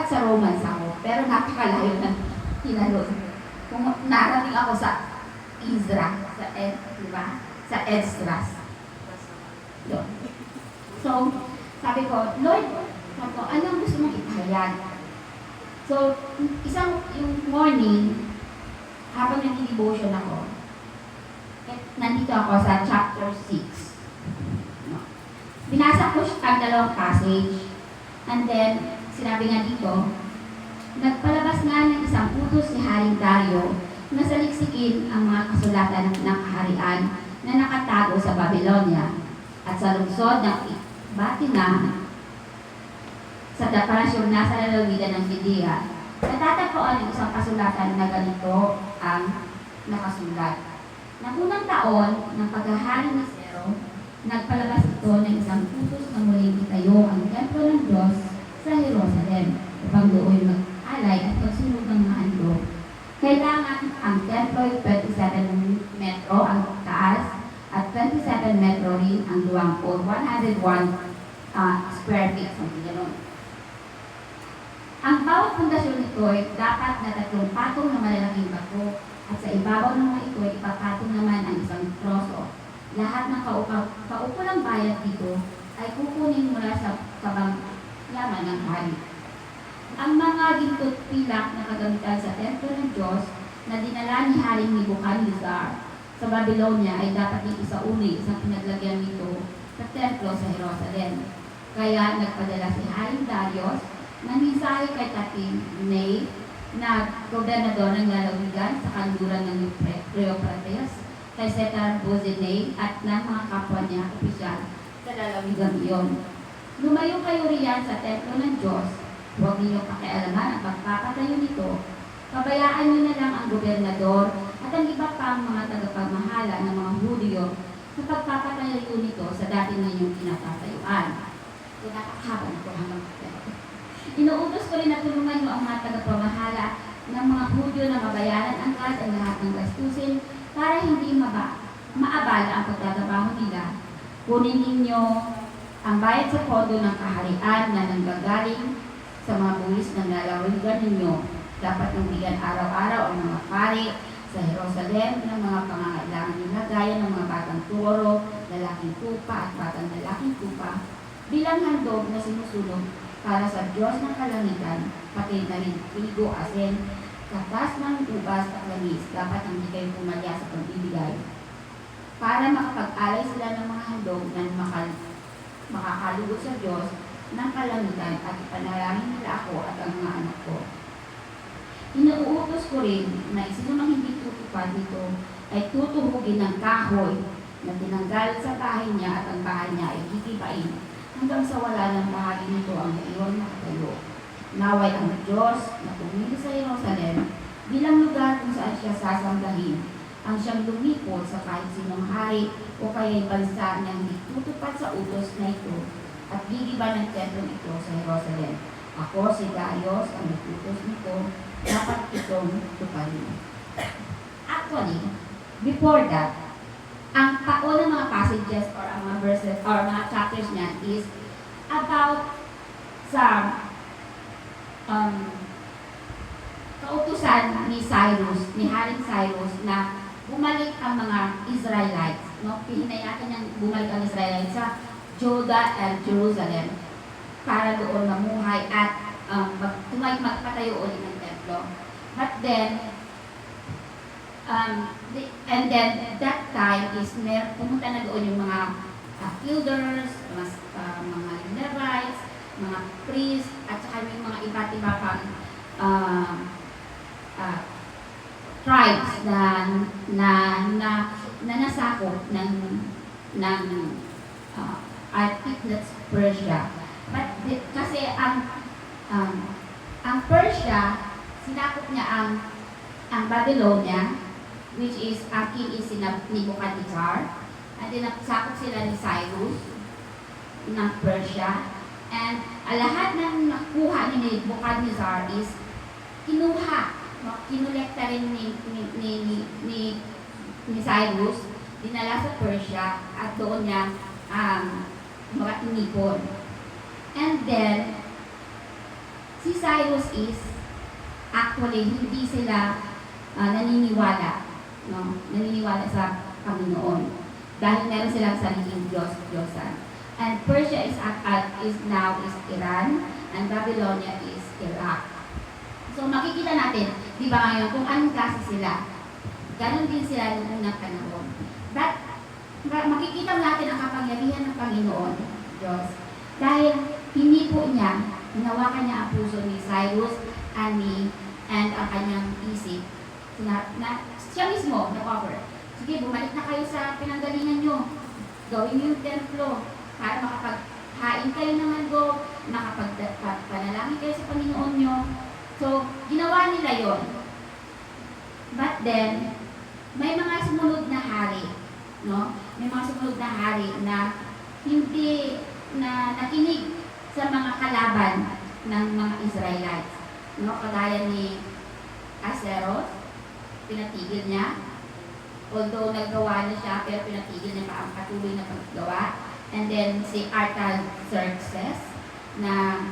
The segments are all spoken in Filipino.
sa Romans ako, pero napakalayo na tinalon. Kung narating ako sa Ezra, sa diba? Sa Esdras. Yun. So, sabi ko, Lord, anong gusto mong ipahayag? So, yung morning, habang nag-devotion ako, nandito ako sa chapter 6. No? Binasa ko ang dalawang passage, and then, sinabi nga dito, nagpalabas nga ng isang utos si Haring Dario na saliksikin ang mga kasulatan ng kaharian na nakatago sa Babylonia at sa lungsod ng Batina sa deparasyon nasa lalawigan ng Judea. Natatagpuan ng isang kasulatan na ganito ang nakasulat. Nang unang taon ng paghahari ni Zero, nagpalabas ito ng isang utos na muling itayo ang templo ng Diyos sa Jerusalem upang doon mag-alay at magsunod ng mga handog. Kailangan ang templo ay 27 metro ang taas at 27 metro rin ang luwang o 101 square feet, something gano'n. Ang bawat pundasyon nito ay dapat na 3 patong na malalaking bato at sa ibabaw ng mga ito ay ipapatong naman ang isang troso. Lahat ng kaukulang bayad dito ay kukunin mula sa kabangyaman ng hari. Ang mga gintot pilak na kagamitan sa templo ng Diyos na dinala ni Haring Nebuchadnezzar sa Babylonia ay dapat din isauli sa pinaglagyan nito sa templo sa Jerusalem. Kaya nagpadala si Haring Darius ng mensahe kay Tattenai na gobernador ng lalawigan sa kanluran ng Euphrates, kay Setar-Bozenai at ng mga kapwa niya opisyal sa lalawigan iyon. Lumayo kayo riyan sa templo ng Diyos, huwag ninyong pakialaman ang pagpapatayo nito. Pabayaan niyo na lang ang gobernador at ang iba pang mga tagapagmahala ng mga Hudyo sa pagpapatayo nito sa dati ninyong kinatatayuan. So, nakakahaba na ito hanggang inuutos ko rin na tulungan mo ang mga tagapamahala ng mga Hudyo na mabayaran ang lahat ng gastusin para hindi maabala ang pagtatrabaho nila. Kunin ninyo ang bayad sa pondo ng kaharian na nanggagaling sa mga buwis ng lalawigan ninyo. Dapat nang bigyan araw-araw ang mga pari sa Jerusalem ng mga pangangailangan nila gaya ng mga batang toro, lalaking tupa at batang lalaking tupa bilang handog na sinusulong para sa Diyos ng kalangitan, pati na rin trigo, asin, katas ng ubas at langis. Dapat hindi kayo pumalya sa pagbibigay para makapag-alay sila ng mga handog na makakalugod sa Diyos ng kalangitan at ipanalangin nila ako at ang mga anak ko. Inuutos ko rin na sinumang hindi tutupad dito ay tutuhugin ng kahoy na tinanggal sa bahay niya at ang bahay niya ay gigibain hanggang sa wala ng bahagi nito ang iyon nakatayo. Naway ang Diyos na pumili sa Jerusalem bilang lugar kung saan siya sasambahin ang siyang lumipol sa kahit sinong hari o kaya'y bansa na hindi tutupad sa utos na ito at gigiba ng templong ito sa Jerusalem. Ako, si Darius, ang nagtutos nito, dapat itong tuparin. Actually, before that, ang paunang mga passages or ang mga verses or mga chapters niya is about sa kautusan ni Cyrus, ni Haring Cyrus na bumalik ang mga Israelites. No? Hinayaan niyang bumalik ang Israelites sa Judah at Jerusalem para doon mamuhay at magpatayo ulit ng templo. But then, and then that time is pumunta na doon yung mga elders, mga Levites, mga priests, at saka yung mga iba't iba pang tribes na nasakop ng I think that's Persia. But kasi ang Persia, sinakop niya ang Babylonia, which is ang king is Nebuchadnezzar, and then sakop sila ni Cyrus ng Persia, and lahat ng nakuha ni Nebuchadnezzar is kinuha, kinolekta rin ni Cyrus, dinala sa Persia at doon niya mga inipon. And then Si Cyrus is, actually, hindi sila naniniwala, no? Naniniwala sa Panginoon. Dahil meron silang sariling Diyos-Diyosan. And Persia is now Iran, and Babylonia is Iraq. So makikita natin, di ba ngayon, kung anong klase sila. Ganon din sila noong unang panahon. But makikita natin ang kapangyarihan ng Panginoon, Diyos. Dahil hindi po niya, hinawakan niya ang puso ni Cyrus and ang kanyang isip. Siya mismo na-cover. Sige, bumalik na kayo sa pinanggalingan nyo. Gawin niyo yung templo para makapaghain kayo ng handog, makapagpanalangin kayo sa Panginoon nyo. So, ginawa nila yon. But then, may mga sumunod na hari, no? May mga sumunod na hari na hindi na nakinig sa mga kalaban ng mga Israelites. No? Kagaya ni Aseros, pinatigil niya. Although naggawa na siya, pero pinatigil niya pa ang patuloy na paggawa. And then si Artaxerxes na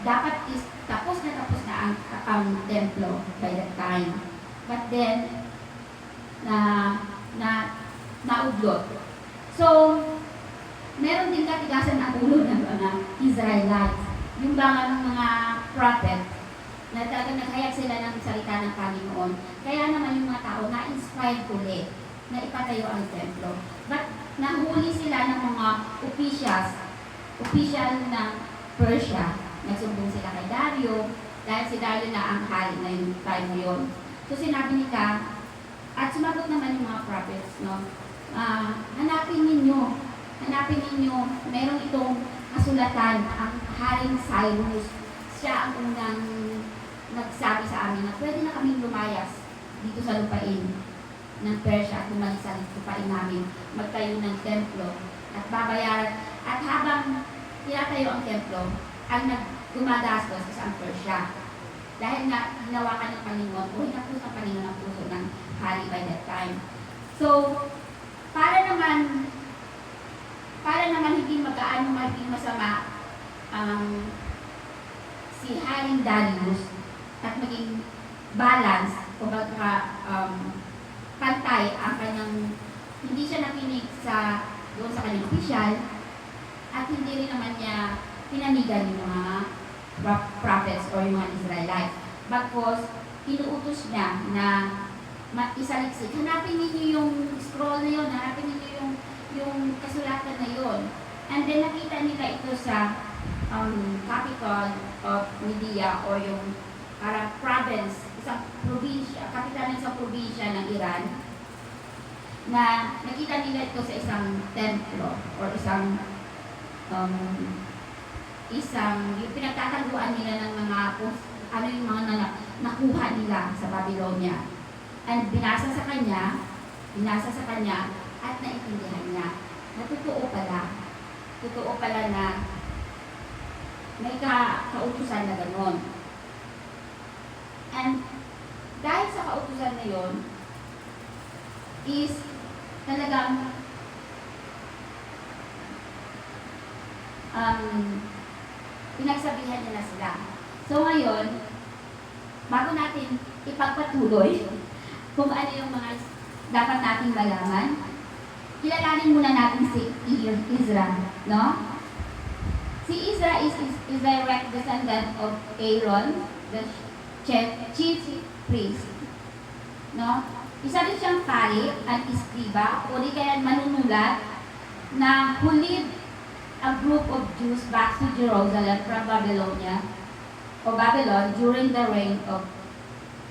dapat tapos na ang templo by that time. But then, nauglot. So, meron din katigasan ang ulo ng mga Israelites. Yung ng mga prophet, na talagang naghayag sila ng salita ng Panginoon. Kaya naman yung mga tao na-inspired ulit na ipatayo ang templo. But nahuli sila ng mga official ng Persia. Nagsumbong sila kay Dario, dahil si Dario na ang hari na yung time na yun. So sinabi ni Ka, at sumagot naman yung mga prophets, no? Hanapin ninyo, merong itong kasulatan, ang Haring Cyrus. Siya ang unang nagsabi sa amin na pwede na kaming lumayas dito sa lupain ng Persia at lumalis sa lupain namin, magtayo ng templo at babayaran. At habang tinatayo ang templo, ang gumagastos sa ang Persia. Dahil nga hinawakan ng Panginoon o hinapos ng Panginoon ang puso ng hari by that time. So, para naman hindi maging masama si Haring Darius at maging balance o pantay ang kanyang, hindi siya nakinig doon sa kanyang opisyal at hindi rin naman niya pinanigan yung mga prophets or yung mga Israelites. Bagkos, inuutos niya na isaliksik. Hanapin ninyo yung scroll na yun, hanapin ninyo yung kasulatan na yun. And then nakita nila ito sa capital of Media o yung parang province, isang probinsya, kapital ng isang probinsya ng Iran, na nakita nila ito sa isang templo or isang yung pinagtataguan nila ng mga ano yung mga nakuha nila sa Babylonia. And binasa sa kanya at naintindihan niya na totoo pala na may kautusan na gano'n. And dahil sa kautusan na yon is talagang pinagsabihan niya na sila. So ngayon, bago natin ipagpatuloy kung ano yung mga dapat nating malaman, kilalanin muna natin si Ezra, no? Si Ezra is direct descendant of Aaron, the chief priest, no? Isa rin siyang pari at iskriba o di kaya manunulat na hulid a group of Jews back to Jerusalem from Babylonia o Babylon during the reign of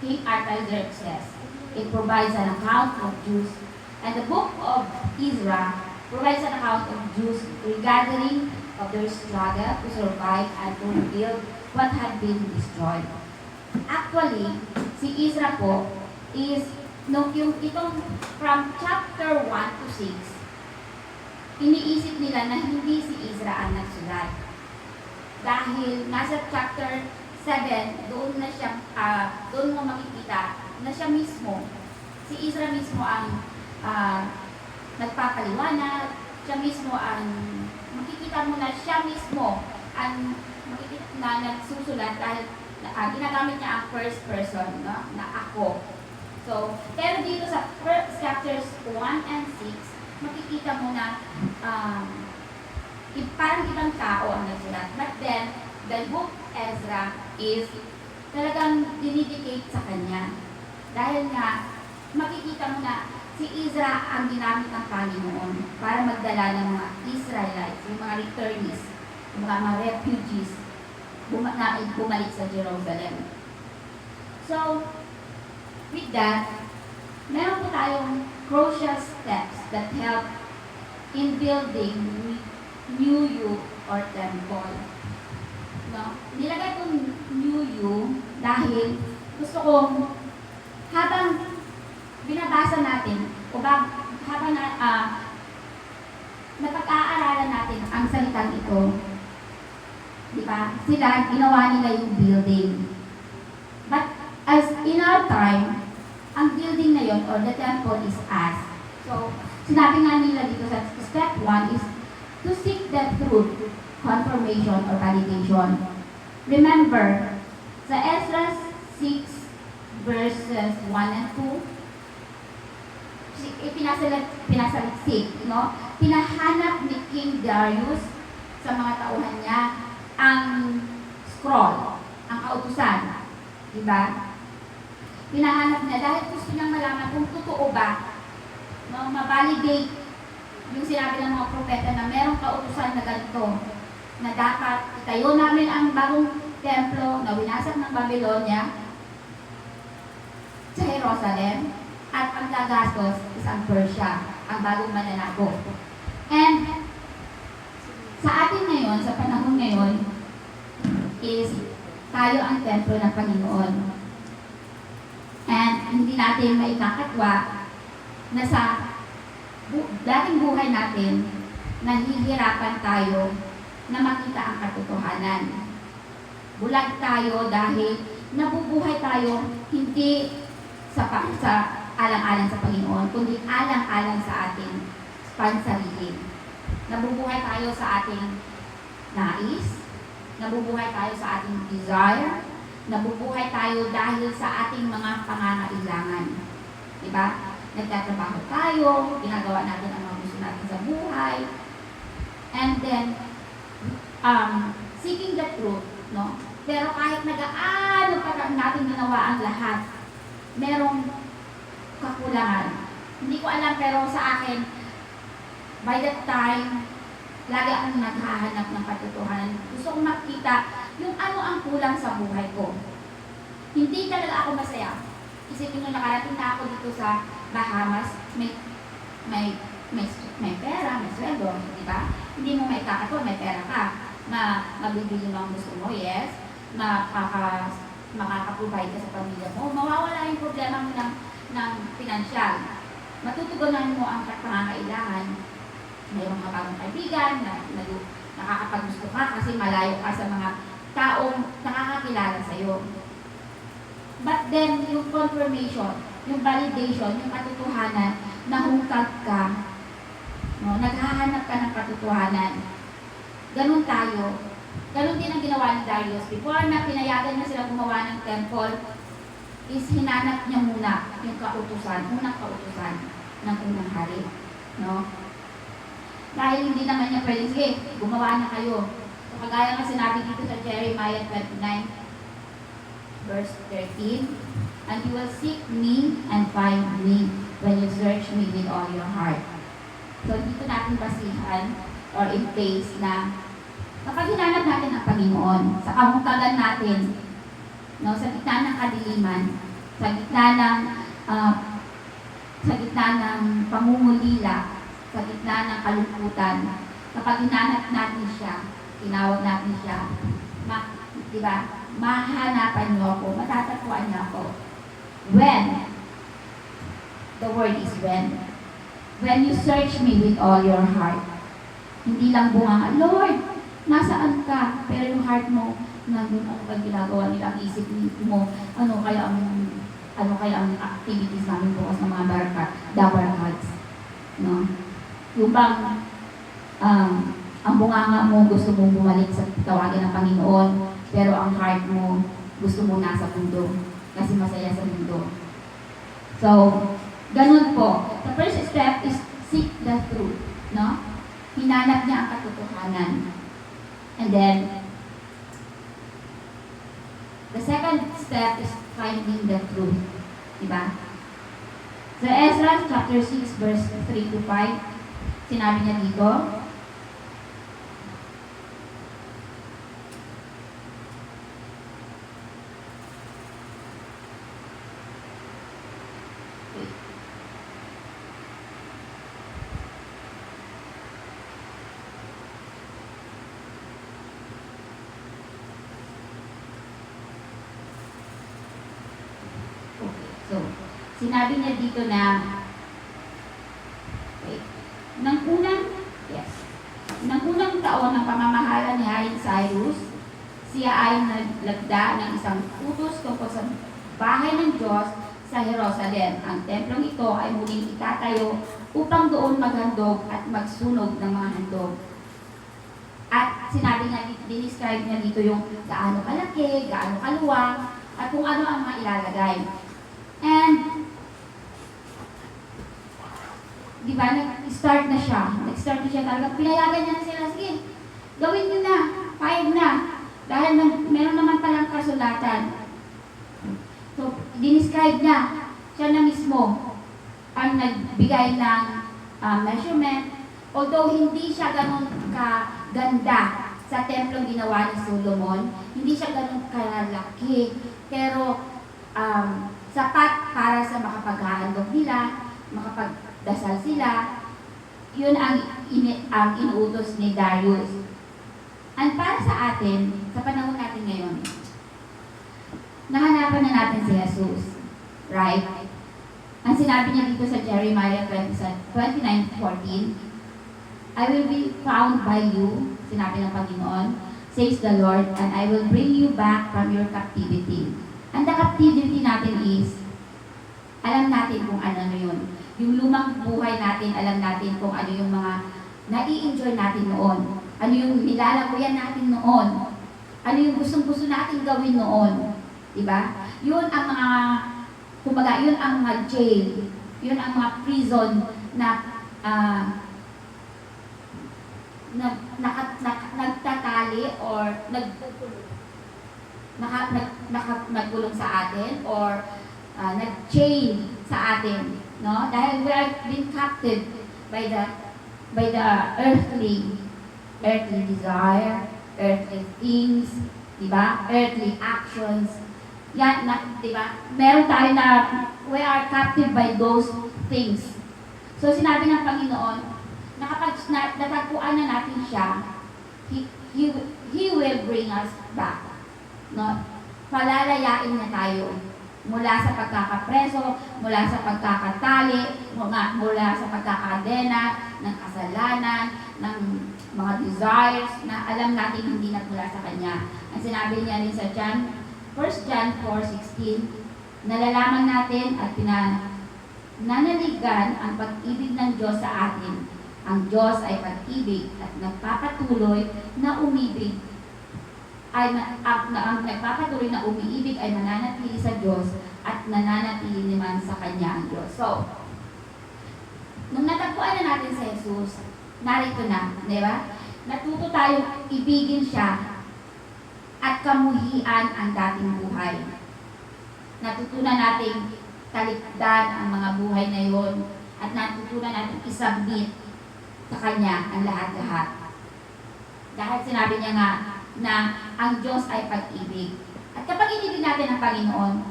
King Artaxerxes. It provides an account of Jews, and the book of Ezra provides an account of Jews regathering of their struggle to survive and to rebuild what had been destroyed. Actually, si Ezra po is itong from chapter 1 to 6, iniisip nila na hindi si Ezra ang nagsulat. Dahil nasa chapter 7, doon mo makikita na siya mismo, si Ezra mismo ang nagpapaliwanag, siya mismo ang, makikita mo na siya mismo ang makikita na nagsusulat dahil ginagamit niya ang first person, no? Na ako. So, pero dito sa chapters 1 and 6, makikita mo na parang ibang tao ang nagsulat. But then, the book Ezra is talagang dinidicate sa kanya. Dahil nga, makikita mo na si Ezra ang ginamit ng Panginoon para magdala ng mga Israelites, yung mga returnees, yung mga refugees, bumalik sa Jerusalem. So, with that, meron po tayong crucial steps that help in building new you or temple. No? Nilagay kong new you dahil gusto kong habang binabasa natin o habang napag-aaralan natin ang salitang ito, di ba? Sila, ginawa nila yung building. But as in our time, ang building na yon or the temple is us. So, sinabi nga nila dito sa step 1 is to seek the truth, confirmation or validation. Remember, sa Ezra 6 verses 1 and 2, pinasaliksik, no? Pinahanap ni King Darius sa mga tauhan niya ang scroll, ang kautusan. Diba? Pinahanap niya dahil gusto niyang malaman kung totoo ba, no? Ma-validate yung sinabi ng mga propeta na merong kautusan na ganito, na dapat itayo namin ang bagong templo na winasak ng Babylonia sa Jerusalem at ang gagastos is ang Persia, ang bagong mananakop. And sa atin ngayon, sa panahon ngayon, is tayo ang templo ng Panginoon. And hindi natin maikakatwa na sa dating buhay natin, nahihirapan tayo na makita ang katotohanan. Bulag tayo dahil nabubuhay tayo hindi sa alang-alang sa Panginoon, kundi alang-alang sa ating pansarili. Nabubuhay tayo sa ating nais, nabubuhay tayo sa ating desire, nabubuhay tayo dahil sa ating mga pangangailangan. Diba? Nagtatrabaho tayo, ginagawa natin ang mga gusto natin sa buhay, and then, seeking the truth, no? Pero kahit nag-aano pa natin ginawa ang lahat, merong kakulangan. Hindi ko alam, pero sa akin, by that time, lagi akong naghahanap ng katotohanan. Gusto kong makita yung ano ang kulang sa buhay ko. Hindi talaga ako masaya. Isipin nyo, nakarating na ako dito sa Bahamas, may pera, may sweldo, di ba? Hindi mo may kakato, may pera ka. Mabibili mo ang gusto mo, yes. Makaka-provide ka sa pamilya mo. Mawawala yung problema mo ng pinansyal. Matutugunan mo ang pangangailangan. Mayroong mga bagong kaibigan na nakakapaggusto ka kasi malayo ka sa mga taong nakakakilala sa iyo. But then, yung confirmation, yung validation, yung katotohanan, nahungkag ka, no? Naghahanap ka ng katotohanan. Ganun tayo. Ganun din ang ginawa ni Darius. Before na pinayagan niya sila gumawa ng temple, is hinanap niya muna yung kautusan, unang kautusan ng unang hari. No? Dahil hindi naman niya pwede, sige, gumawa na kayo. So, kagaya nga sinabi dito sa Jeremiah 29, verse 13, and you will seek me and find me when you search me with all your heart. So, dito natin basihan or in place na kapag hinanap natin ang Panginoon, sa kamungkagan natin, no, sa gitna ng kadiliman, sa gitna ng pangungulila, sa gitna ng kalungkutan, kapag hinanap natin siya, tinawag natin siya, diba, mahanapan niyo ako, matatagpuan niyo ako. When, the word is when you search me with all your heart, hindi lang bunga, Lord, nasaan ka? Pero yung heart mo, nandun, ano ba ginagawa nila, ang isip mo, ano kaya ang activities namin bukas ng mga dabarkads, no? Yung bang, Ang bunganga mo gusto mo bumalik sa tawagin ng Panginoon, pero ang heart mo gusto mo nasa mundo kasi masaya sa mundo. So, ganun po. The first step is seek the truth, no? Hinanap niya ang katotohanan. And then, the second step is finding the truth. Diba? Sa Ezra chapter 6 verse 3 to 5, sinabi niya dito, so, sinabi niya dito na nang unang taon ng pamamahala ni Haring Cyrus, siya ay naglagda ng isang utos tungkol sa bahay ng Diyos sa Jerusalem. Ang templong ito ay muling itatayo upang doon maghandog at magsunog ng mga handog. At sinabi niya, dinescribe niya dito yung gaano kalaki, gaano kaluwang, at kung ano ang mga ilalagay. And, di ba, nag-start na siya talaga, pinayagan niya na sila, sige, gawin niyo na, payag na, dahil meron naman palang kasulatan. So, dinescribe niya, siya na mismo ang nagbigay ng measurement, although hindi siya ganun kaganda sa templong ginawa ni Solomon, hindi siya ganun kalaki, pero sapat para sa makapaghahandog nila, makapagdasal sila. Yun ang inuutos ni Darius. And para sa atin, sa panahon natin ngayon, nahanapan na natin si Jesus. Right? Ang sinabi niya dito sa Jeremiah 29:14, I will be found by you, sinabi ng Panginoon, says the Lord, and I will bring you back from your captivity. Ang captivity natin is, alam natin kung ano yun. Yung lumang buhay natin, alam natin kung ano yung mga nai-enjoy natin noon. Ano yung nilalaguyan natin noon. Ano yung gustong-gusto natin gawin noon. Diba? Yun ang mga, kumbaga, yun ang mga jail. Yun ang mga prison na nagtatali or nagkulong sa atin or nag-chain sa atin, no? Dahil we are being captive by the earthly desire, earthly things, diba? Earthly actions. Yan, diba? Meron tayo na we are captive by those things. So sinabi ng Panginoon, na kapag natagpuan na natin siya, He will bring us back. No? Palalayain na tayo mula sa pagkakapreso, mula sa pagkakatali, mula sa pagkakadena ng kasalanan, ng mga desires na alam natin hindi nagmula sa Kanya. Ang sinabi niya rin sa 1 John 4:16, nalalaman natin at nanaligan ang pag-ibig ng Diyos sa atin. Ang Diyos ay pag-ibig at nagpapatuloy na umibig ang nagpapatuloy na umiibig ay mananatili sa Diyos at nananatili naman sa Kanya ang Diyos. So, nung natagpuan na natin si Jesus, narito na, di ba? Natuto tayong ibigin siya at kamuhian ang dating buhay. Natutunan nating talikdan ang mga buhay na yon at natutunan natin isubmit sa Kanya ang lahat-lahat. Dahil sinabi niya nga na ang Diyos ay pag-ibig. At kapag inibig natin ang Panginoon,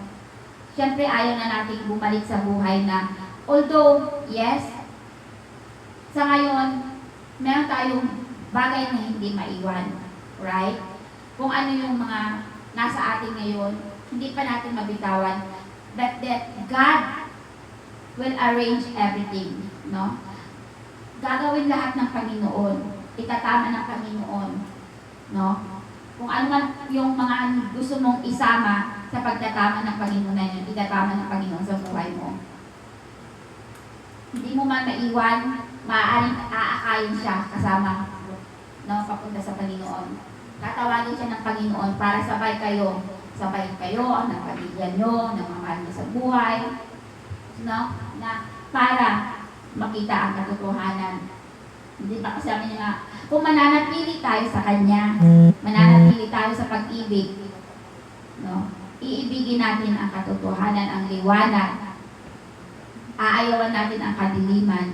siyempre ayaw na nating bumalik sa buhay na, although, yes, sa ngayon, meron tayong bagay na hindi maiwan. Right? Kung ano yung mga nasa atin ngayon, hindi pa natin mabitawan, but that God will arrange everything. No? Gagawin lahat ng Panginoon. Itatama ng Panginoon. No? Kung ano man yung mga gusto mong isama sa pagtatama ng Panginoon na yun, itatama ng Panginoon sa buhay mo. Hindi mo man maiwan, maaaring aakayin siya kasama no, papunta sa Panginoon. Tatawagin siya ng Panginoon para sabay kayo ng pamilya nyo, ng mga mahal nyo sa buhay, no, na para makita ang katotohanan. Hindi ba kasi sabi niya nga, kung mananatili tayo sa Kanya, mananatili tayo sa pag-ibig, no, iibigin natin ang katotohanan, ang liwanag, aayawan natin ang kadiliman,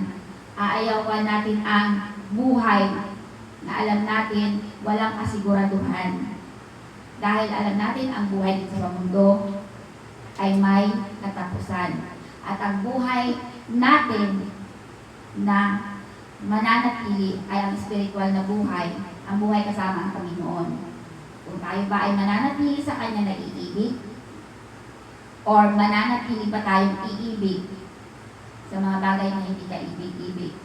aayawan natin ang buhay na alam natin walang kasiguraduhan. Dahil alam natin ang buhay dito sa mundo ay may katapusan. At ang buhay natin na mananatili ay ang spiritual na buhay, ang buhay kasama ang Panginoon. Kung tayo ba ay mananatili sa Kanya na iibig, or mananatili pa tayong iibig sa mga bagay na hindi ka ibig-ibig.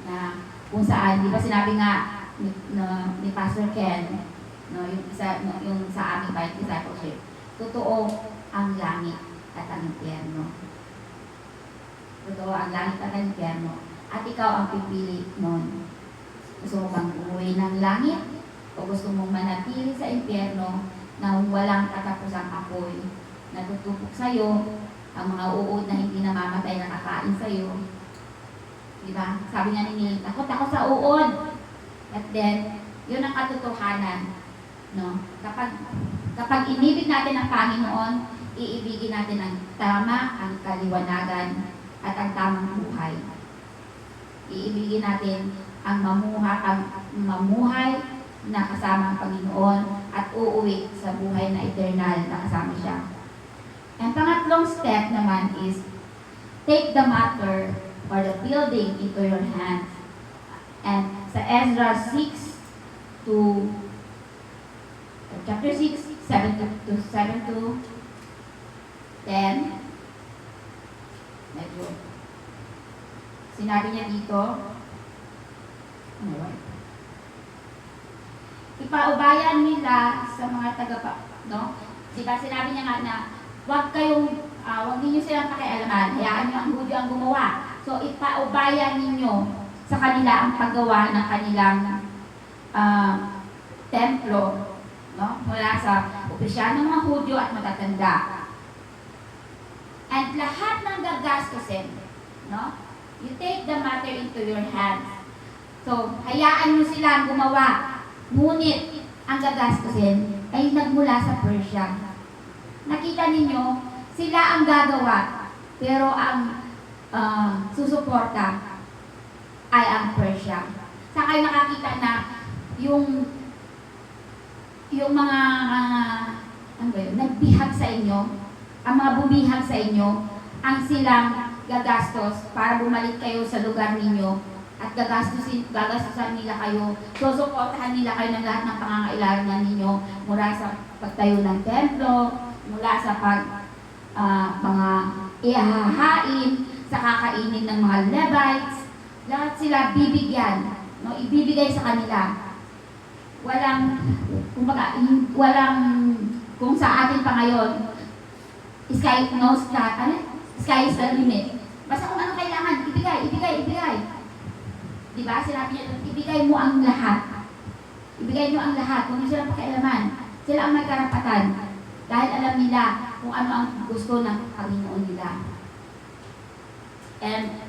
Na kung saan, di ba sinabi nga ni Pastor Ken, no, yung sa aming Bible discipleship, totoo ang langit at ang impyerno. Totoo ang langit at ang impyerno. At ikaw ang pipili nun. Gusto mo bang umuwi ng langit? O gusto mong manatili sa impyerno na walang katapusang apoy na tutupok sa'yo, ang mga uod na hindi namamatay na kakain sa'yo? Diba? Sabi nga ni takot ako sa uod. At then, yun ang katotohanan. No? Kapag inibig natin ang Panginoon, iibigin natin ang tama, ang kaliwanagan, at ang tamang buhay. Iibigin natin ang mamuhay na kasama ang Panginoon at uuwi sa buhay na eternal na kasama siya. Ang pangatlong step naman is take the matter or the building into your hands. And sa Ezra 6 to chapter 6, 7 to 10, medyo sinabi niya dito, ipaubayan nila sa mga no? Diba sinabi niya nga na huwag ninyo silang pakialaman, hayaan niyo ang Hudyo ang gumawa. So ipaubayan ninyo sa kanila ang paggawa ng kanilang templo, no? Mula sa opisyal ng mga Hudyo at matatanda. And lahat ng gagastusin, no? You take the matter into your hands. So, hayaan nyo silang gumawa. Ngunit, ang gagastusin ay nagmula sa Persia. Nakita ninyo, sila ang gagawa, pero ang susuporta ay ang Persia. Sa kayo nakakita na yung mga nagbihag sa inyo, ang mga bumihag sa inyo, ang silang gagastos para bumalik kayo sa lugar ninyo at gagastusan nila kayo, susuportahan nila kayo ng lahat ng pangangailangan ninyo mula sa pagtayo ng templo, mula sa mga ihahain, sa kakainin ng mga Levites, lahat sila bibigyan, no? Ibibigay sa kanila. Kung sa atin pa ngayon, sky is the limit. Basta kung ano kailangan, ibigay. Diba? Sinabi niya, ibigay mo ang lahat. Ibigay mo ang lahat. Kung hindi sila pakialaman, sila ang may karapatan. Dahil alam nila kung ano ang gusto ng Panginoon nila. And,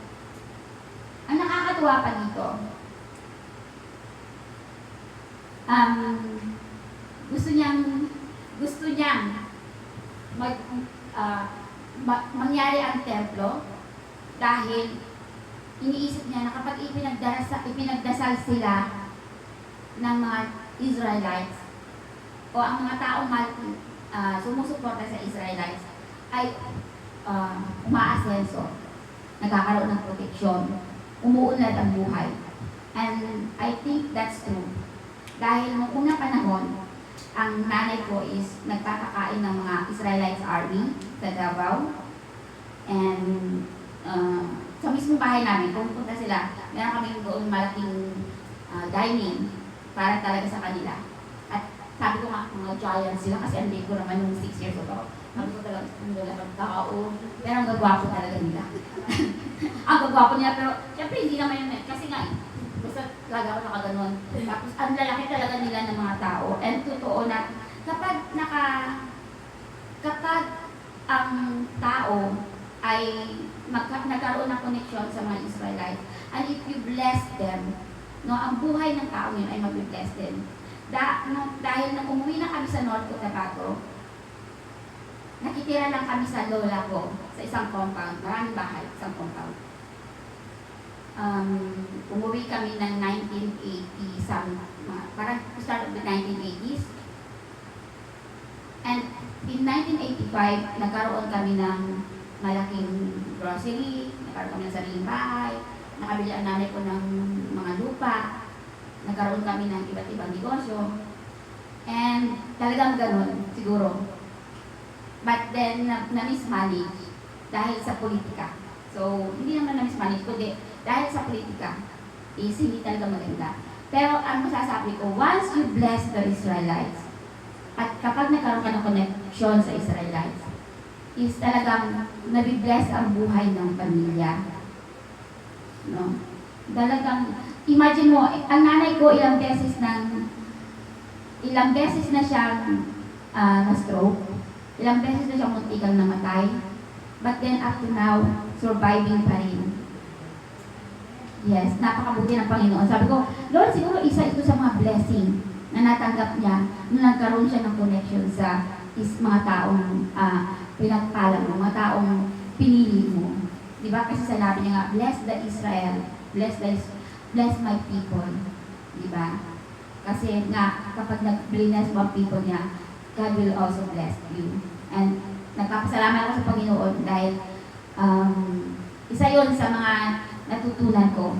ang nakakatuwa pa dito, gusto niyang mangyari ang templo dahil iniisip niya na kapag ipinagdasal sila ng mga Israelites o ang mga taong sumusuporta sa Israelites ay umaasenso, nagkakaroon ng proteksyon, umuunlad ang buhay. And I think that's true. Dahil noong unang panahon, ang nanay ko is nagkakakain ng mga Israelites army sa Davao. And sa mismong bahay namin, pumunta sila, meron kami doon malaking dining para talaga sa kanila. At sabi ko nga, mga giants sila kasi hindi ko naman yung 6 years old ako. Sabi ko talaga, ang lalapag tao, pero ang gagwapo talaga nila. Ang gagwapo nila, pero syempre hindi naman yun. Kasi nga, basta basta talaga ako nakaganon. Tapos ang lalaki talaga nila ng mga tao. And totoo na kapag ang tao ay nagkaroon ng connection sa mga Israelites, and if you bless them, no, ang buhay ng tao yun ay mag-bless din. Dahil nung umuwi na kami sa North Cotabato, nakitira lang kami sa lola ko, sa isang compound, maraming bahay, isang compound. Umuwi kami ng 1980, parang start of the 1980s. And in 1985, nagkaroon kami ng malaking grocery, nagkaroon kami ng sariling bahay, nakabili ang nanay ko ng mga lupa, nagkaroon kami ng iba't ibang negosyo. And talagang ganun, siguro. But then, na-mismanage dahil sa politika. So, hindi naman na-mismanage, kundi dahil sa politika, is hindi talaga maganda. Pero ang masasabi ko, once you bless the Israelites, at kapag nagkaroon ka ng connection sa Israelites, is talagang nabibless ang buhay ng pamilya. No? Talagang, imagine mo, ang nanay ko ilang beses na siyang na-stroke, ilang beses na siyang muntikang namatay, but then up to now, surviving pa rin. Yes, napakabuti ng Panginoon. Sabi ko, Lord, siguro isa ito sa mga blessing na natanggap niya nung nagkaroon siya ng connection sa mga taong pinagpala mo, mga taong pinili mo. Diba? Kasi sinabi niya nga, bless the Israel, bless my people. Diba? Kasi nga, kapag nag-bless mo ang people niya, God will also bless you. And nagpapasalamat ako sa Panginoon dahil isa yon sa mga natutunan ko.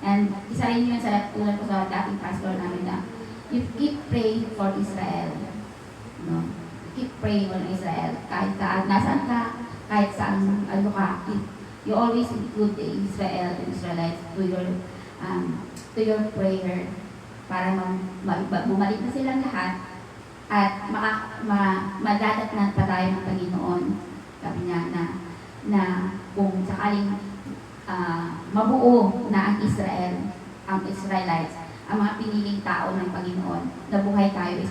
And isa rin yun sa natutunan ko sa dating pastor namin na you keep praying for Israel. No? Keep praying for Israel. Kahit nasaan ka, kahit saan ano ka, you always include the Israel and Israelites to your prayer para bumalik na silang lahat at madadatnan pa tayo ng Panginoon. Sabi niya na kung sakaling mabuo na ang Israel, ang Israelites, ang mga piniling tao ng Panginoon, na buhay tayo is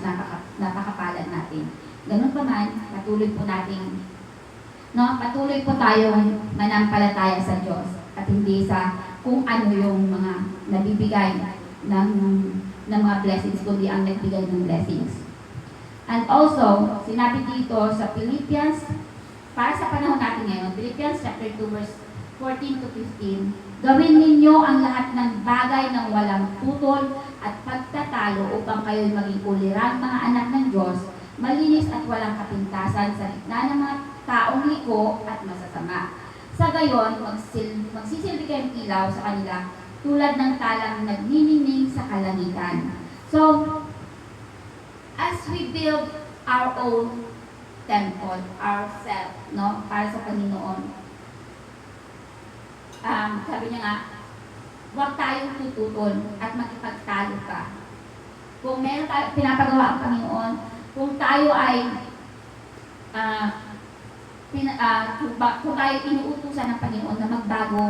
napakapalad natin. Ganun pa man, patuloy po tayo manampalataya sa Diyos at hindi sa kung ano yung mga nabibigay ng mga blessings, kundi ang nagbigay ng blessings. And also, sinabi dito sa Philippians, para sa panahon natin ngayon, Philippians chapter 2 verse 14 to 15, gawin ninyo ang lahat ng bagay ng walang putol at pagtatalo upang kayo'y maging ulirang mga anak ng Diyos, malinis at walang kapintasan sa gitna ng mga taong liko at masasama. Sa gayon, magsisilbi kayong ilaw sa kanila tulad ng talang nagniningning sa kalangitan. So, as we build our own temple, ourselves, no, para sa Panginoon, sabi niya nga, huwag tayong tututol at makipagtalo pa. Kung meron tayo pinapagawa ang Panginoon, kung tayo ay kung tayo inuutusan ng Panginoon na magbago,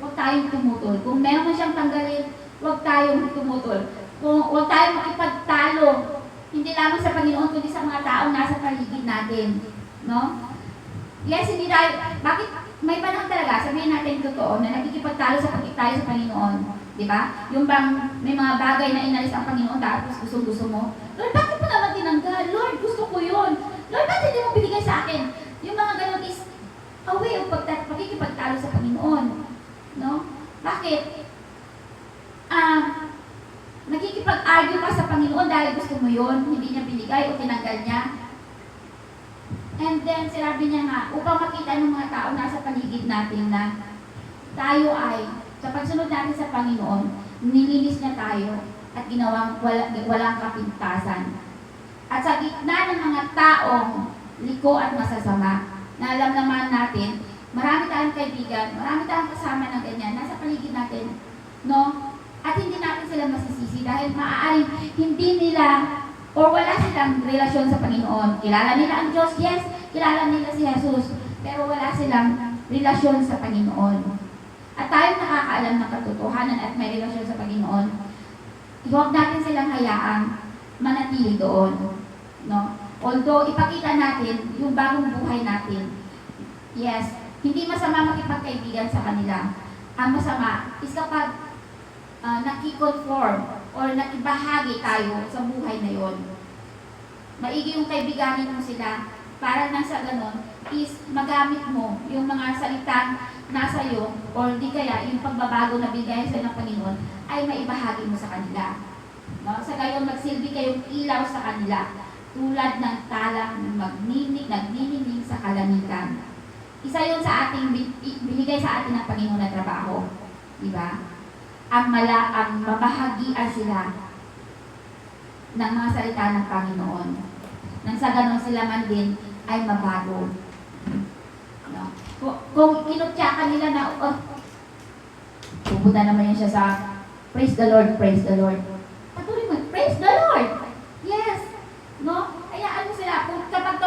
huwag tayong tumutol. Kung meron na siyang tanggalin, huwag tayong tumutol. Kung huwag tayong makipagtalo, hindi lamang sa Panginoon, kundi sa mga taong nasa paligid natin. No? Yes, hindi tayo, bakit may panahon talaga, sabihin natin totoo, na nakikipagtalo sa tayo sa Panginoon. Di ba? Yung bang may mga bagay na inalis ang Panginoon, tapos gusto mo, Lord, bakit mo naman tinanggal? Lord, gusto ko yun. Lord, bakit hindi mo binigay sa akin? Yung mga ganun is a way of pakikipagtalo sa Panginoon. No? Bakit? Nakikipag-argue ka sa Panginoon dahil gusto mo yun, hindi niya binigay o tinanggal niya. And then, sinabi niya nga, upang makita ng mga tao nasa paligid natin na tayo ay, sa pagsunod natin sa Panginoon, nilinis niya tayo at ginawang walang kapintasan. At sa gitna ng mga taong liko at masasama, na alam naman natin, marami tayong kaibigan, marami tayong kasama ng ganyan, nasa paligid natin, no? At hindi natin sila masisisi dahil maaaring hindi nila or wala silang relasyon sa Panginoon. Kilala nila ang Diyos, yes, kilala nila si Jesus, pero wala silang relasyon sa Panginoon. at tayong nakakaalam ng katotohanan at may relasyon sa Panginoon, huwag natin silang hayaang manatili doon. No? Although ipakita natin yung bagong buhay natin, yes, hindi masama makipagkaibigan sa kanila. Ang masama is kapag nakikonform or nakibahagi tayo sa buhay na yon. Maigi yung kaibiganin mo sila para nang sa ganon is magamit mo yung mga salitang nasa iyo or di kaya yung pagbabago na bigay sa ng Panginoon ay maibahagi mo sa kanila. No? Sa gayon magsilbi kayong ilaw sa kanila tulad ng talang nagniningning sa kalamitan. Isa yun sa ating binigay sa atin ng Panginoon na trabaho. Diba? Ang mabahagian sila ng mga salita ng Panginoon. Nang sa ganon sila man din ay mabago. No? Kung kinutyakan nila na, pupunta naman yun siya sa praise the Lord, praise the Lord. Patuloy mo, praise the Lord! Yes! No? Hayaan mo sila. Kung kapag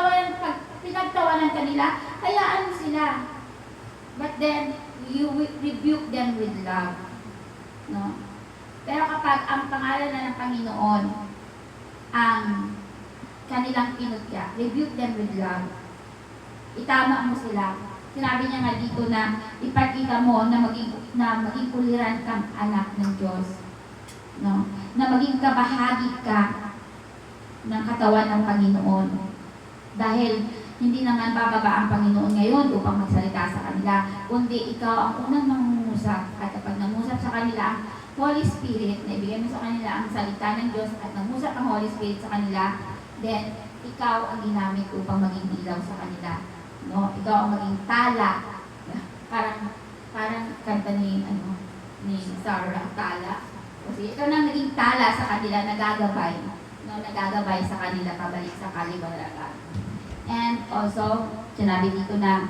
pinagtawanan kanila, hayaan mo sila. But then, you rebuke them with love. No? Pero kapag ang pangalan na ng Panginoon ang kanilang pinutya, rebuke them with love. Itama mo sila. Sinabi niya nga dito na ipakita mo na maging kuliran kang anak ng Diyos. No? Na maging kabahagi ka ng katawan ng Panginoon. Dahil hindi naman bababa ang Panginoon ngayon upang magsalita sa kanila, kundi ikaw ang unang mangungusap. At kapag nangusap sa kanila ang Holy Spirit, na ibigay mo sa kanila ang salita ng Diyos at nangusap ang Holy Spirit sa kanila, then ikaw ang ginamit upang maging ilaw sa kanila. No? Ikaw ang maging tala. Parang kanta ni Sarah, tala. Kasi ikaw nang naging tala sa kanila, nagagabay. No? Nagagabay sa kanila pabalik sa kaliwanagan. And also, sinabi dito na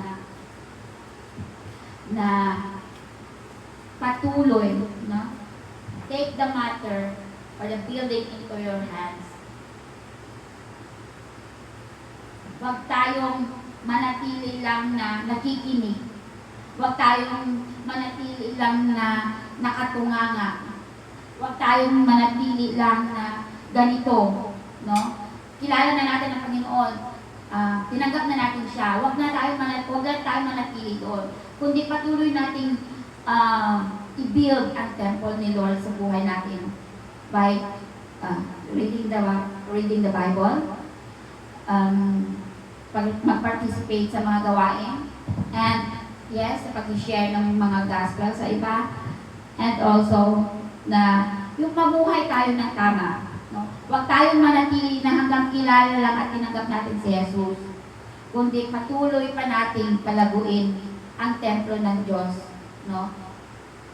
patuloy, no? Take the matter or the building into your hands. Huwag tayong manatili lang na nakikinig. Huwag tayong manatili lang na nakatunganga. Huwag tayong manatili lang na ganito, no? Kilala na natin ang Panginoon. Tinanggap na natin siya. Huwag na tayo manatili doon. Kundi patuloy nating i-build ang temple ni Lord sa buhay natin by reading the Bible, mag-participate sa mga gawain, and yes, sa pag-share ng mga gospel sa iba, and also na yung mabuhay tayo ng tama. No? Huwag tayong manatili na hanggang kilala lang at tinanggap natin si Jesus, kundi patuloy pa nating palaguin ang templo ng Diyos, no?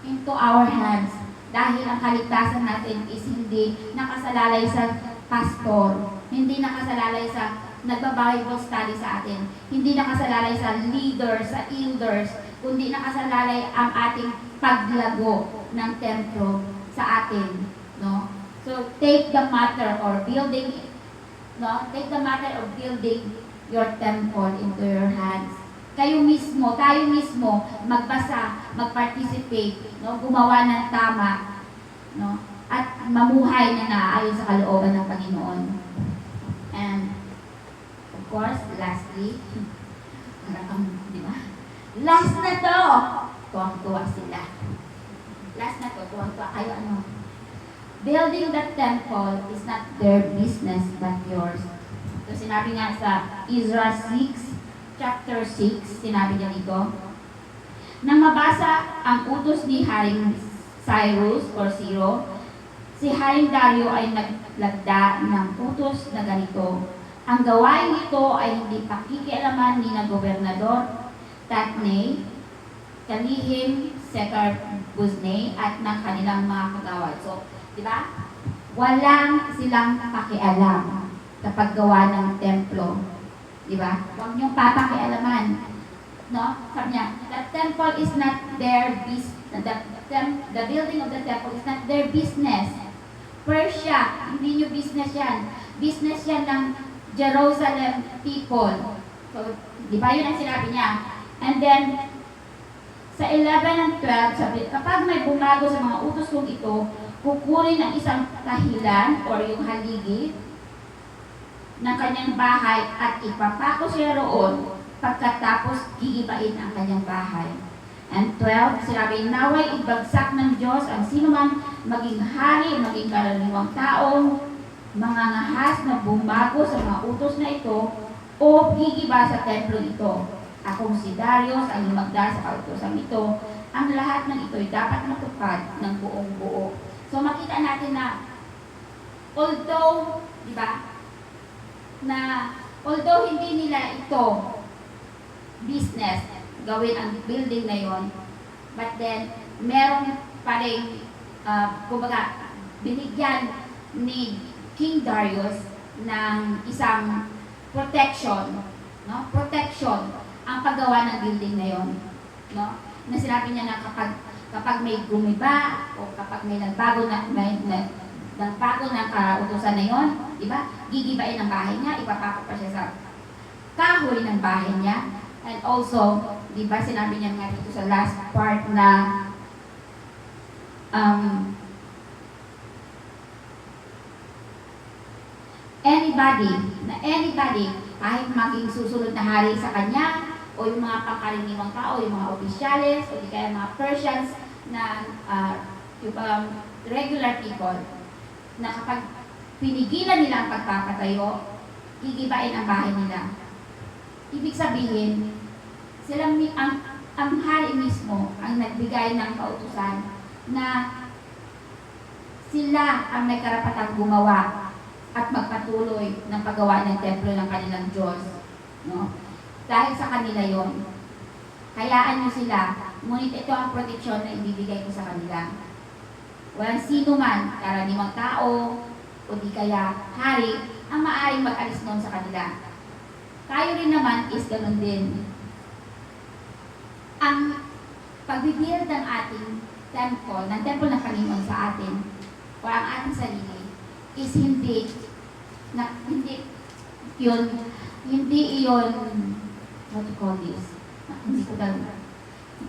Into our hands. Dahil ang kaligtasan natin is hindi nakasalalay sa pastor, hindi nakasalalay sa nagba-Bible study sa atin, hindi nakasalalay sa leaders, sa elders, kundi nakasalalay ang ating paglago ng templo sa atin, no? So, take the matter of building your temple into your hands. Kayo mismo, tayo mismo, magbasa, mag-participate, no? Gumawa ng tama, no? At mamuhay na naayon sa kalooban ng Panginoon. And, of course, lastly, di ba? Last na to! Tuwang-tuwa sila. Last na to, tuwang-tuwa kayo, ano? Building the temple is not their business but yours. So sinabi nga sa Ezra 6, chapter 6, sinabi niya dito, nang mabasa ang utos ni Haring Cyrus or Ciro, si Haring Dario ay naglagda ng utos na ganito. Ang gawain ito ay hindi pakikialaman ni na Gobernador Tatnai, kalihim Sekar-Buznai at ng kanilang mga kagawad. So, di ba? Walang silang pakialam kapag gawa ng templo. Di ba? Huwag niyong papakialaman. No? Sabi niya, the temple is not their business. The building of the temple is not their business. Persia, hindi niyo business yan. Business yan ng Jerusalem people. So, di ba yun ang sinabi niya? And then, Sa 11 and 12, sabi, kapag may bumago sa mga utos kong ito, kukunin ang isang kahilan or yung haligi ng kanyang bahay at ipapako siya roon pagkatapos gigibain ang kanyang bahay. And 12, sinabi, naway ibagsak ng Diyos ang sinuman maging hari, maging karaniwang taong mga ngahas na bumago sa mga utos na ito o gigiba sa templo ito. Akong si Darius ang lumagda sa kautosan ito. Ang lahat ng ito'y dapat matupad ng buong buo. So makita natin na although, di ba, although hindi nila ito business, gawin ang building na yon, but then meron pa rin, kumbaga, binigyan ni King Darius ng isang protection, no? Protection ang paggawa ng building na yon, no? Na sinabi niya na kapag may gumiba o kapag may nagbago ng kautusan na yon, di ba? Gigibain ang bahay niya, ipapako pa siya sa kahoy ng bahay niya. And also, di ba sinabi niya nga dito sa last part na anybody, kahit maging susunod na hari sa kanya, o yung mga pangkaraniwang tao, yung mga opisyales, o di kaya mga Persians na yung regular people, na kapag pinigilan nila ang pagpapatayo, gigibain ang bahay nila. Ibig sabihin, ang hari mismo ang nagbigay ng kautusan na sila ang may karapatang gumawa at magpatuloy ng paggawa ng templo ng kanilang Diyos. No? Dahil sa kanila yon, hayaan nyo sila, ngunit ito ang proteksyon na ibibigay ko sa kanila. Walang sino man, karaniwang tao, o di kaya hari, ang maaaring mag-alis noon sa kanila. Tayo rin naman is ganun din. Ang pagbibuild ng ating temple, ng temple ng Panginoon sa atin, o ang ating sarili, is hindi yun, what to call this?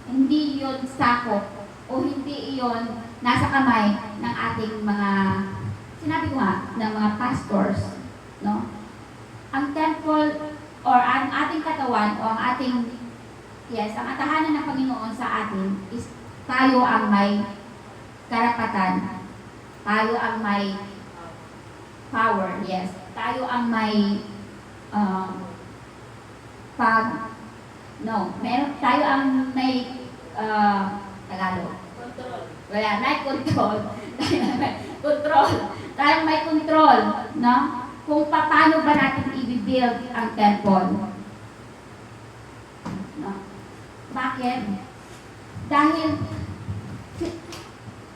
Hindi yun sakop, o hindi yun nasa kamay ng ating mga, sinabi ko nga, ng mga pastors, no? Ang temple, or ang ating katawan, o ang ating, ang tahanan ng Panginoon sa atin, is tayo ang may karapatan, tayo ang may power, tayo ang may tayo ang may Tagalog. Control. Wala, may control. Control. Tayo may control, no? Kung paano ba natin i-build ang temple. No? Bakit? Dahil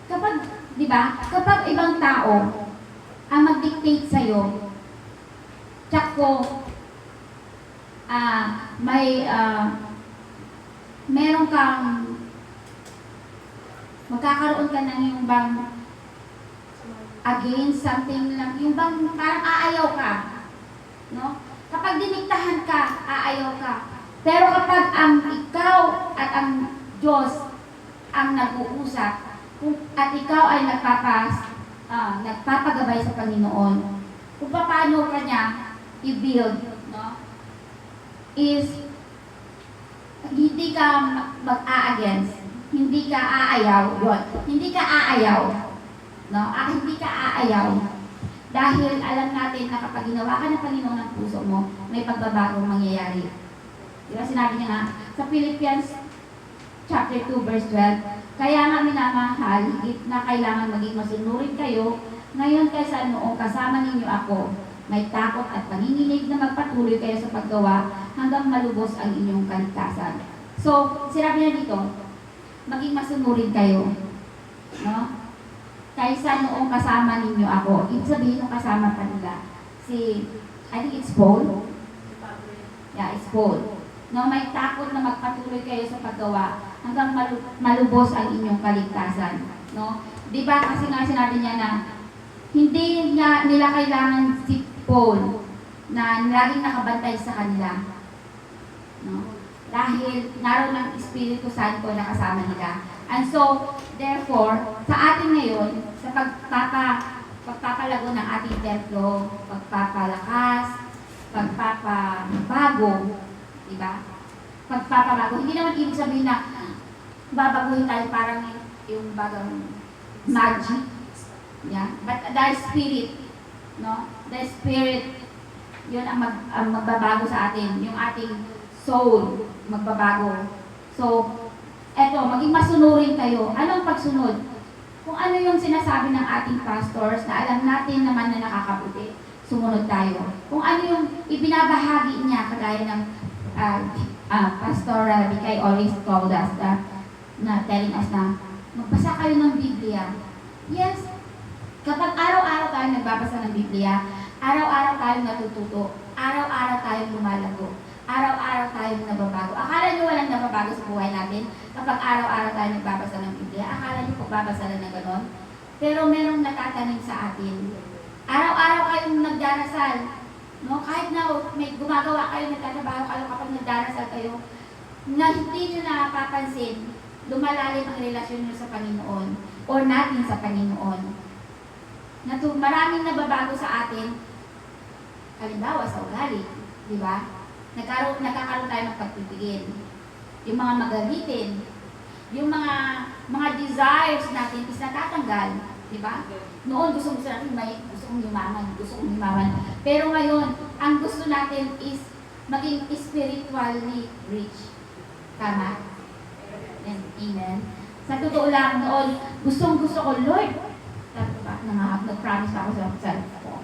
kapag ibang tao ang mag-dictate sa'yo, meron kang, magkakaroon ka ng yung bang against something lang, yung bang parang aayaw ka, no? Kapag diniktahan ka, aayaw ka. Pero kapag ang ikaw at ang Diyos ang nag-uusap, at ikaw ay nagpapagabay sa Panginoon, kung paano ka niya i-build, no? Is hindi ka mag-a-against, hindi ka aayaw, yun. Hindi ka aayaw, no? Hindi ka aayaw. Dahil alam natin na kapag ginawa ka ng Panginoon ng puso mo, may pagbabagong mangyayari. Diba sinabi niya nga sa Philippians chapter 2 verse 12, kaya nga minamahal, higit na kailangan maging masunurin kayo, ngayon kaysa noong kasama ninyo ako, may takot at panginginig na magpatuloy kayo sa paggawa hanggang malubos ang inyong kaligtasan. So, sinabi niya dito, maging masunurin kayo, no? Kaysa noong kasama ninyo ako. Ibig sabihin ng kasama pa nila. I think it's Paul. Yeah, it's Paul. No, may takot na magpatuloy kayo sa paggawa hanggang malubos ang inyong kaligtasan. No? Di ba kasi nga sinabi niya na hindi nila kailangan si Paul na laging nakabantay sa kanila. No? Dahil naroon ng Espiritu Santo na kasama nila. And so, therefore, sa atin ngayon, sa pagpapalago ng ating templo, pagpapalakas, pagpapabago, diba? Pagpapabago. Hindi naman ibig sabihin na babaguhin tayo parang yung bagang magic. Yeah? But the Spirit, no? The Spirit, yun ang magbabago sa atin. Yung ating soul, magbabago. So, eto, maging masunurin kayo. Anong pagsunod? Kung ano yung sinasabi ng ating pastors na alam natin naman na nakakabuti, sumunod tayo. Kung ano yung ibinabahagi niya, kagaya ng Pastor Bikay always told us na telling us na magbasa kayo ng Biblia. Yes, kapag araw-araw tayo nagbabasa ng Biblia, araw-araw tayong natututo, araw-araw tayong lumalago, araw-araw tayong nababago. Akala nyo walang nababago sa buhay natin kapag araw-araw tayo nagbabasa ng Biblia? Akala nyo pagbabasa lang na gano'n? Pero merong natatanim sa atin. Araw-araw kayong nagdarasal. No? Kahit na may gumagawa kayo, nagtatrabaho kayo kapag nagdarasal kayo, na hindi nyo napapansin, lumalalim ang relasyon nyo sa Panginoon o natin sa Panginoon. Maraming nababago sa atin, halimbawa sa ugali, di ba? Nagkakaroon tayo ng pagpipigil. Yung mga magalitin, yung mga desires natin is natatanggal, di ba? Noon gusto natin gusto kong yumaman. Pero ngayon, ang gusto natin is maging spiritually rich. Tama? Amen. Sa totoo lang noon, gustong-gusto ko, Lord, nag-promise ako sa self ko.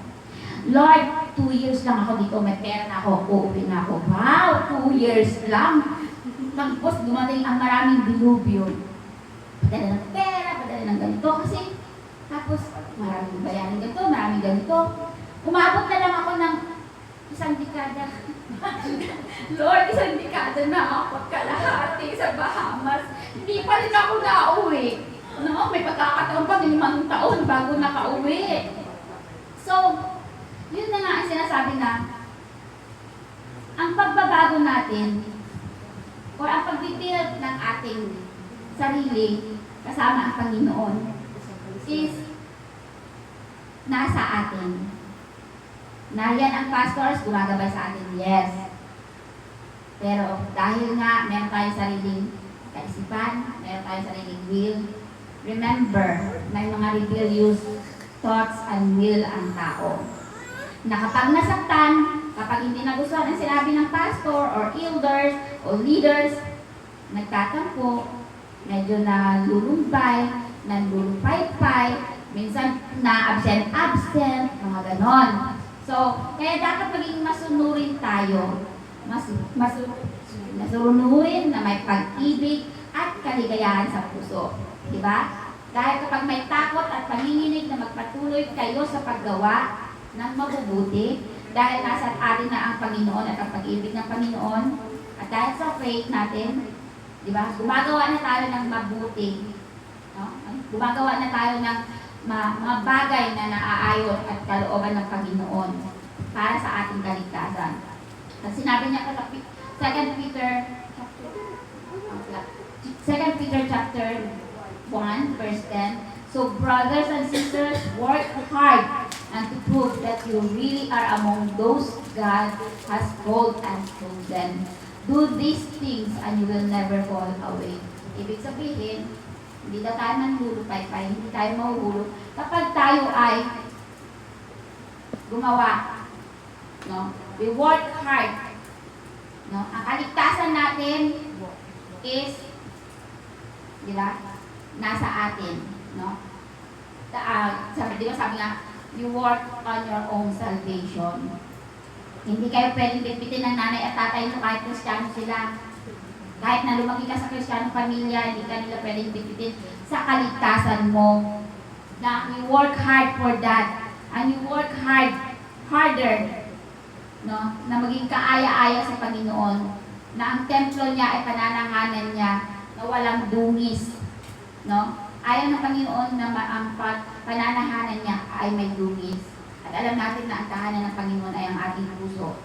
Lord, 2 years lang ako dito, may pera na ako, uuwi na ako. Wow, 2 years lang. Tapos dumating ang maraming dilubyo. Padala ng pera, padala ng ganito. Kasi, tapos maraming bayaran ganito, maraming ganito. Umabot na lang ako ng 1 dekada. Lord, 1 dekada na ako kalahati sa Bahamas. Hindi pa rin ako nauwi. No, may pagkakataon pa 5 taon bago nakauwi. So, yun na nga ang sinasabi na ang pagbabago natin o ang pagbibuild ng ating sarili kasama ang Panginoon is nasa atin. Na yan ang pastors, gumagabay sa atin, yes. Pero dahil nga meron tayong sariling kaisipan, meron tayong sariling will, remember, may mga rebellious thoughts and will ang tao. Na kapag nasaktan, kapag hindi nagustuhan ang sinabi ng pastor or elders o leaders, nagtatampo, medyo nalulumbay, nalulupay-pay, minsan na-absent, mga ganon. So, kaya dapat maging masunurin tayo. Masunurin na may pag-ibig at kaligayahan sa puso. Diba? Dahil kapag may takot at panginginig na magpatuloy kayo sa paggawa ng mabubuti, dahil nasa atin na ang Panginoon at ang pag-ibig ng Panginoon, at dahil sa faith natin, diba? Gumagawa na tayo ng mabuti. No? Gumagawa na tayo ng mga bagay na naaayon at kalooban ng Panginoon para sa ating kaligtasan. At sinabi niya sa 2 Peter chapter 1, verse 10, so brothers and sisters, work hard and to prove that you really are among those God has called and chosen. Do these things and you will never fall away. Ibig sabihin, hindi na tayo manlulupay-pay, hindi tayo mahuhulog kapag tayo ay gumawa. No? We work hard. No? Ang kaligtasan natin is, di ba, nasa atin. No? Di ba sabi nga, you work on your own salvation. Hindi kayo pwedeng bitbitin ng nanay at tatay nyo kahit Kristiyano sila. Kahit na lumaki ka sa Kristiyano pamilya, hindi ka nila pwedeng bitbitin sa kaligtasan mo. Na you work hard for that. And you work harder, no? Na maging kaaya-aya sa Panginoon. Na ang templo niya ay pananahanan niya na walang dungis. No? Ayaw ng Panginoon na ang pananahanan niya ay may dungis. At alam natin na ang tahanan ng Panginoon ay ang ating puso.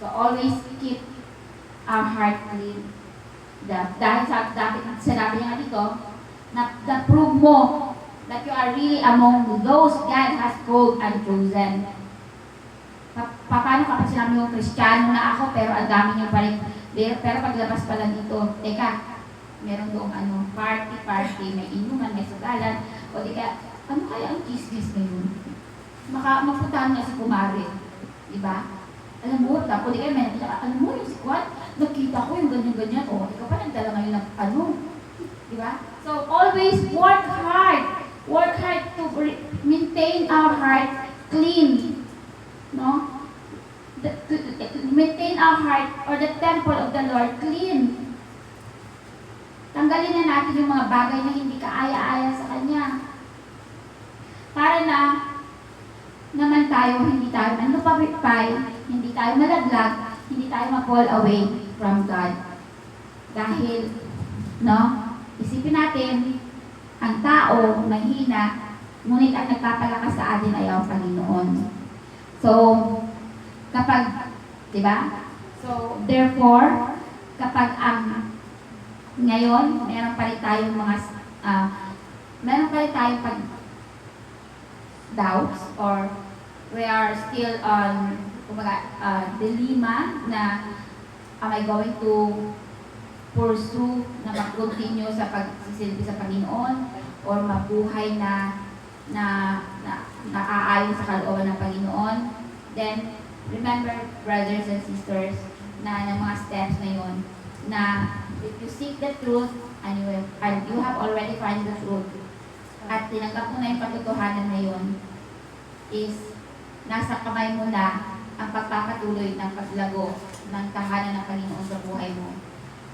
So always keep our heart clean. Dahil sinabi niya nga dito, na prove mo that you are really among those God has called and chosen. Paano kapag sinabi mo, Kristiyano na ako, pero ang dami niyo pa rin. Pero paglabas pala dito, teka, meron doong party, may inuman, may sagalan, o di kaya, ano kaya ang chismis ngayon? Mapuntahan nga si Kumari, diba? Alam mo, tapos di kaya may nakita, alam mo yung si Kwan, nakita ko yung ganyan-ganyan, o ikaw pa nagdala ngayon ng diba? So, always work hard to maintain our heart clean, no? To maintain our heart or the temple of the Lord clean. Tanggalin na natin yung mga bagay na hindi kaaya-aya sa Kanya. Para na naman tayo, hindi tayo manlupapitpay, hindi tayo malaglag, hindi tayo ma-fall away from God. Dahil, no, isipin natin, ang tao mahina, ngunit ang nagpapalakas sa atin ay ang Panginoon. So, kapag, di ba? So, therefore, kapag ngayon, meron pa rin tayong doubts, or we are still on, dilemma na, am I going to pursue na mag-continue sa pagsisilbi sa Panginoon, or mabuhay na naaayon sa kalooban ng Panginoon? Then, remember, brothers and sisters, na ng mga steps na yun, na if you seek the truth and you have already found the truth, at tinanggap mo na yung patutuhanan na yun, is nasa kamay mo na ang pagpapatuloy ng paglago ng tahanan ng Panginoon sa buhay mo.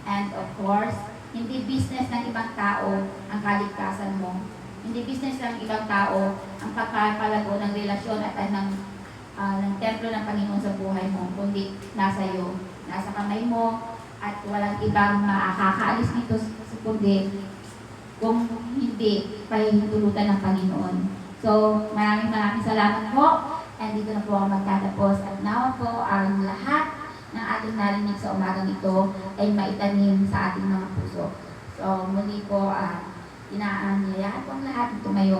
And of course, hindi business ng ibang tao ang kaligtasan mo. Hindi business ng ibang tao ang pagpapalago ng relasyon at ng templo ng Panginoon sa buhay mo, kundi nasa iyo, nasa kamay mo, at walang ibang makakaalis dito kundi kung hindi pahihintulutan ng Panginoon. So, maraming salamat po, and dito na po ako magtatapos. At nawa po ang lahat ng ating narinig sa umagang ito ay maitanim sa ating mga puso. So, muli po, inaanyayahan po ang lahat tumayo.